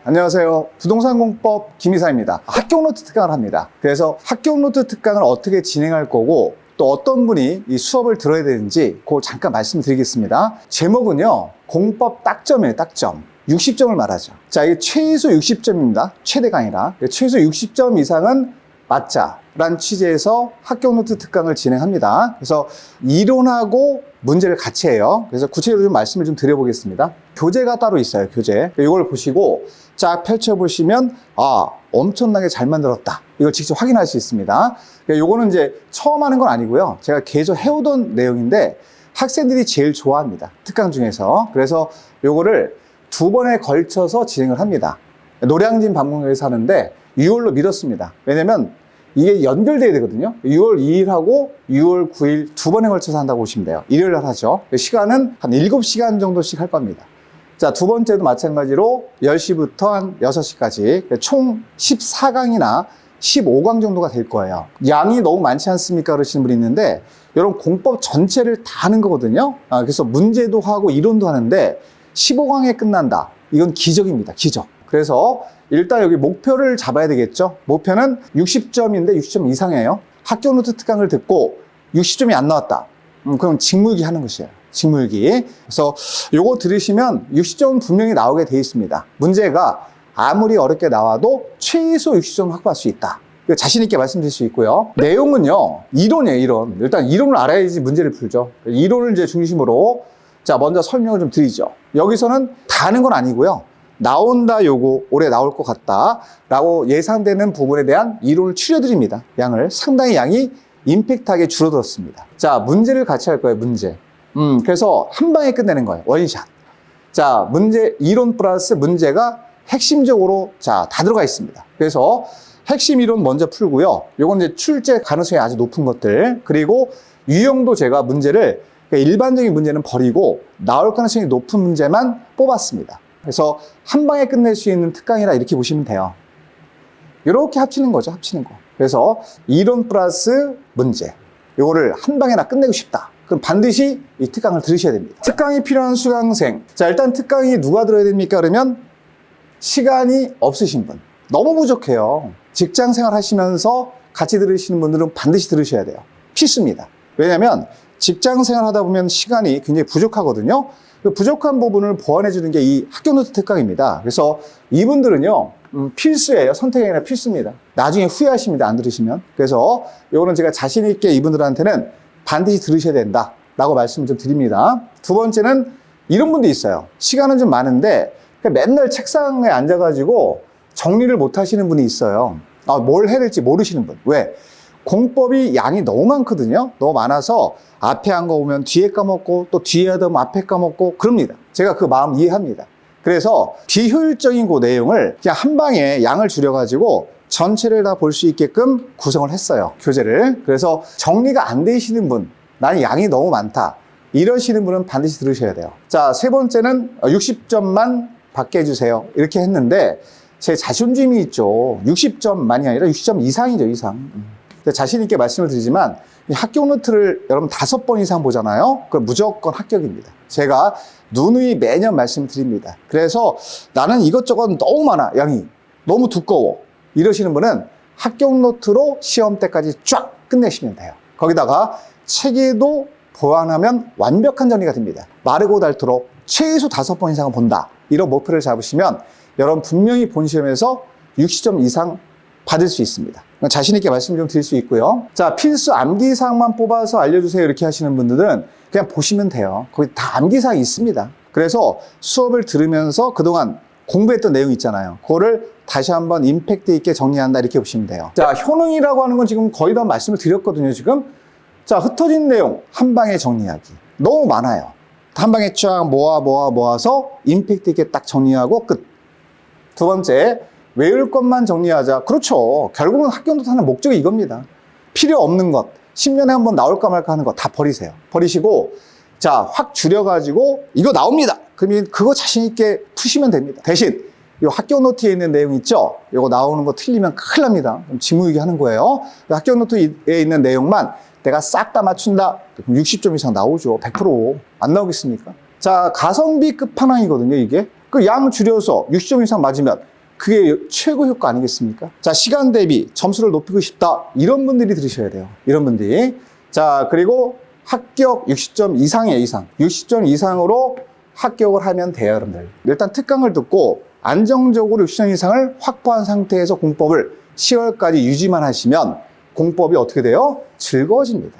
안녕하세요. 부동산 공법 김이사입니다. 합격노트 특강을 합니다. 그래서 합격노트 특강을 어떻게 진행할 거고 또 어떤 분이 이 수업을 들어야 되는지 그걸 잠깐 말씀드리겠습니다. 제목은요, 공법 딱점이에요. 딱점. 60점을 말하죠. 자, 이게 최소 60점입니다. 최대가 아니라. 최소 60점 이상은 맞자라는 취지에서 합격노트 특강을 진행합니다. 그래서 이론하고 문제를 같이 해요. 그래서 구체적으로 좀 말씀을 좀 드려보겠습니다. 교재가 따로 있어요. 교재. 이걸 보시고 쫙 펼쳐보시면 엄청나게 잘 만들었다. 이걸 직접 확인할 수 있습니다. 요거는 이제 처음 하는 건 아니고요. 제가 계속 해오던 내용인데 학생들이 제일 좋아합니다. 특강 중에서. 그래서 요거를 2번에 걸쳐서 진행을 합니다. 노량진 방문객에서 하는데 6월로 미뤘습니다. 왜냐면 이게 연결돼야 되거든요. 6월 2일하고 6월 9일 2번에 걸쳐서 한다고 보시면 돼요. 일요일 날 하죠. 시간은 한 7시간 정도씩 할 겁니다. 자, 두 번째도 마찬가지로 10시부터 한 6시까지 총 14강이나 15강 정도가 될 거예요. 양이 너무 많지 않습니까? 그러시는 분이 있는데 이런 공법 전체를 다 하는 거거든요. 그래서 문제도 하고 이론도 하는데 15강에 끝난다. 이건 기적입니다. 기적. 그래서 일단 여기 목표를 잡아야 되겠죠. 목표는 60점인데 60점 이상이에요. 합격노트 특강을 듣고 60점이 안 나왔다. 그럼 직무유기 하는 것이에요. 직무유기. 그래서 요거 들으시면 60점은 분명히 나오게 돼 있습니다. 문제가 아무리 어렵게 나와도 최소 60점 확보할 수 있다. 자신 있게 말씀드릴 수 있고요. 내용은요, 이론이에요, 이론. 일단 이론을 알아야지 문제를 풀죠. 이론을 이제 중심으로 자, 먼저 설명을 좀 드리죠. 여기서는 다 하는 건 아니고요. 나온다, 요거 올해 나올 것 같다 라고 예상되는 부분에 대한 이론을 추려드립니다. 양을 상당히 양이 임팩트하게 줄어들었습니다. 자, 문제를 같이 할 거예요. 문제. 그래서 한 방에 끝내는 거예요. 원샷. 자, 문제 이론 플러스 문제가 핵심적으로 다 들어가 있습니다. 그래서 핵심 이론 먼저 풀고요. 요건 이제 출제 가능성이 아주 높은 것들, 그리고 유형도 제가 문제를 일반적인 문제는 버리고 나올 가능성이 높은 문제만 뽑았습니다. 그래서 한 방에 끝낼 수 있는 특강이라 이렇게 보시면 돼요. 이렇게 합치는 거죠, 합치는 거. 그래서 이론 플러스 문제. 요거를 한 방에나 끝내고 싶다. 그럼 반드시 이 특강을 들으셔야 됩니다. 특강이 필요한 수강생. 자, 일단 특강이 누가 들어야 됩니까? 그러면 시간이 없으신 분. 너무 부족해요. 직장 생활 하시면서 같이 들으시는 분들은 반드시 들으셔야 돼요. 필수입니다. 왜냐면 직장 생활 하다 보면 시간이 굉장히 부족하거든요. 그 부족한 부분을 보완해 주는 게 이 합격노트 특강입니다. 그래서 이분들은요, 필수예요. 선택이 아니라 필수입니다. 나중에 후회하십니다. 안 들으시면. 그래서 이거는 제가 자신 있게 이분들한테는 반드시 들으셔야 된다 라고 말씀을 좀 드립니다. 두 번째는 이런 분도 있어요. 시간은 좀 많은데 맨날 책상에 앉아가지고 정리를 못 하시는 분이 있어요. 뭘 해야 될지 모르시는 분. 왜? 공법이 양이 너무 많거든요. 너무 많아서 앞에 한 거 보면 뒤에 까먹고 또 뒤에 하다 보면 앞에 까먹고 그럽니다. 제가 그 마음 이해합니다. 그래서 비효율적인 그 내용을 그냥 한 방에 양을 줄여가지고 전체를 다 볼 수 있게끔 구성을 했어요. 교재를. 그래서 정리가 안 되시는 분, 나는 양이 너무 많다, 이러시는 분은 반드시 들으셔야 돼요. 자, 세 번째는 60점만 받게 해주세요. 이렇게 했는데 제 자존심이 있죠. 60점만이 아니라 60점 이상이죠, 이상. 자신 있게 말씀을 드리지만 이 합격노트를 여러분 5번 이상 보잖아요. 그럼 무조건 합격입니다. 제가 누누이 매년 말씀드립니다. 그래서 나는 이것저것 너무 많아, 양이 너무 두꺼워, 이러시는 분은 합격노트로 시험 때까지 쫙 끝내시면 돼요. 거기다가 체계도 보완하면 완벽한 정리가 됩니다. 마르고 닳도록 최소 5번 이상은 본다, 이런 목표를 잡으시면 여러분 분명히 본 시험에서 60점 이상 받을 수 있습니다. 자신 있게 말씀 좀 드릴 수 있고요. 자, 필수 암기사항만 뽑아서 알려주세요 이렇게 하시는 분들은 그냥 보시면 돼요. 거기 다 암기사항이 있습니다. 그래서 수업을 들으면서 그동안 공부했던 내용 있잖아요. 그거를 다시 한번 임팩트 있게 정리한다, 이렇게 보시면 돼요. 자, 효능이라고 하는 건 지금 거의 다 말씀을 드렸거든요, 지금. 자, 흩어진 내용 한 방에 정리하기. 너무 많아요. 한 방에 쫙 모아서 임팩트 있게 딱 정리하고 끝. 두 번째, 외울 것만 정리하자. 그렇죠. 결국은 합격노트 하는 목적이 이겁니다. 필요 없는 것, 10년에 한 번 나올까 말까 하는 거 다 버리세요. 버리시고, 자, 확 줄여가지고 이거 나옵니다. 그러면 그거 자신 있게 푸시면 됩니다. 대신 이 합격노트에 있는 내용 있죠? 이거 나오는 거 틀리면 큰일 납니다. 그럼 직무유기 하는 거예요. 합격노트에 있는 내용만 내가 싹 다 맞춘다. 그럼 60점 이상 나오죠. 100% 안 나오겠습니까? 자, 가성비 끝판왕이거든요, 이게. 그 양 줄여서 60점 이상 맞으면 그게 최고 효과 아니겠습니까? 자, 시간 대비 점수를 높이고 싶다. 이런 분들이 들으셔야 돼요. 이런 분들이. 자, 그리고 합격 60점 이상이에요, 이상. 60점 이상으로 합격을 하면 돼요, 여러분들. 일단 특강을 듣고 안정적으로 60점 이상을 확보한 상태에서 공법을 10월까지 유지만 하시면 공법이 어떻게 돼요? 즐거워집니다.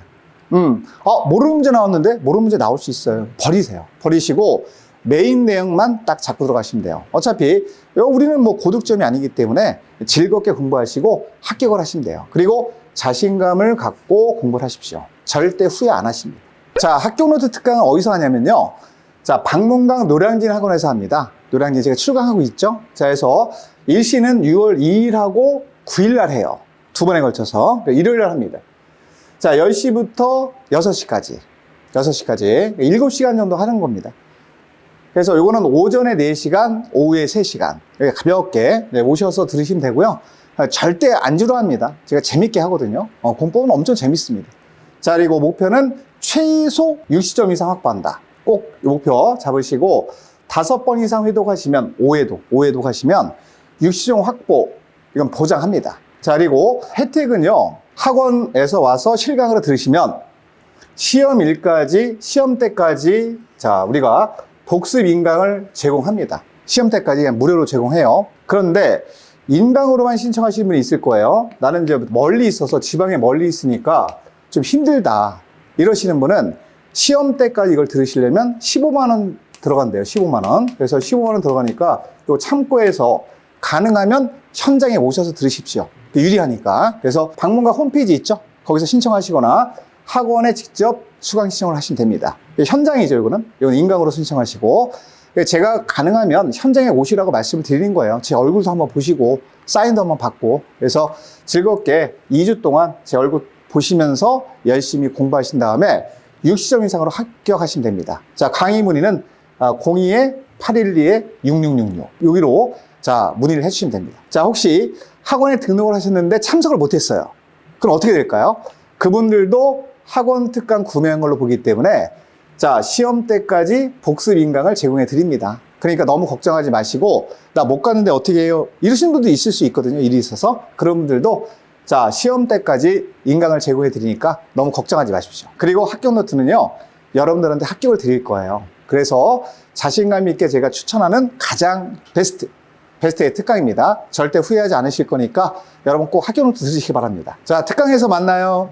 모르는 문제 나왔는데? 모르는 문제 나올 수 있어요. 버리세요. 버리시고 메인 내용만 딱 잡고 들어가시면 돼요. 어차피 우리는 뭐 고득점이 아니기 때문에 즐겁게 공부하시고 합격을 하시면 돼요. 그리고 자신감을 갖고 공부를 하십시오. 절대 후회 안 하십니다. 자, 합격노트 특강은 어디서 하냐면요. 자, 박문강 노량진 학원에서 합니다. 노량진 제가 출강하고 있죠. 자, 그래서 일시는 6월 2일하고 9일날 해요. 두 번에 걸쳐서 일요일날 합니다. 자, 10시부터 6시까지 7시간 정도 하는 겁니다. 그래서 이거는 오전에 4시간, 오후에 3시간 가볍게 오셔서 들으시면 되고요. 절대 안 지루합니다. 제가 재밌게 하거든요. 공법은 엄청 재밌습니다. 자, 그리고 목표는 최소 60점 이상 확보한다. 꼭 목표 잡으시고 5번 이상 회독하시면 5회독 하시면 60점 확보, 이건 보장합니다. 자, 그리고 혜택은요, 학원에서 와서 실강으로 들으시면 시험일까지, 시험 때까지, 자, 우리가 복습 인강을 제공합니다. 시험 때까지 그냥 무료로 제공해요. 그런데 인강으로만 신청하시는 분이 있을 거예요. 나는 이제 멀리 있어서, 지방에 멀리 있으니까 좀 힘들다 이러시는 분은 시험 때까지 이걸 들으시려면 15만 원 들어간대요. 15만 원. 그래서 15만 원 들어가니까 요 참고해서 가능하면 현장에 오셔서 들으십시오. 유리하니까. 그래서 박문강 홈페이지 있죠? 거기서 신청하시거나 학원에 직접 수강 신청을 하시면 됩니다. 현장이죠, 이거는. 이건 인강으로 신청하시고. 제가 가능하면 현장에 오시라고 말씀을 드리는 거예요. 제 얼굴도 한번 보시고, 사인도 한번 받고. 그래서 즐겁게 2주 동안 제 얼굴 보시면서 열심히 공부하신 다음에 60점 이상으로 합격하시면 됩니다. 자, 강의 문의는 02-812-6666 여기로 자, 문의를 해주시면 됩니다. 자, 혹시 학원에 등록을 하셨는데 참석을 못했어요. 그럼 어떻게 될까요? 그분들도 학원 특강 구매한 걸로 보기 때문에 자, 시험 때까지 복습 인강을 제공해 드립니다. 그러니까 너무 걱정하지 마시고 나 못 갔는데 어떻게 해요? 이러시는 분도 있을 수 있거든요. 일이 있어서. 그런 분들도 자, 시험 때까지 인강을 제공해 드리니까 너무 걱정하지 마십시오. 그리고 합격 노트는요, 여러분들한테 합격을 드릴 거예요. 그래서 자신감 있게 제가 추천하는 가장 베스트의 특강입니다. 절대 후회하지 않으실 거니까 여러분 꼭 합격 노트 들으시기 바랍니다. 자, 특강에서 만나요.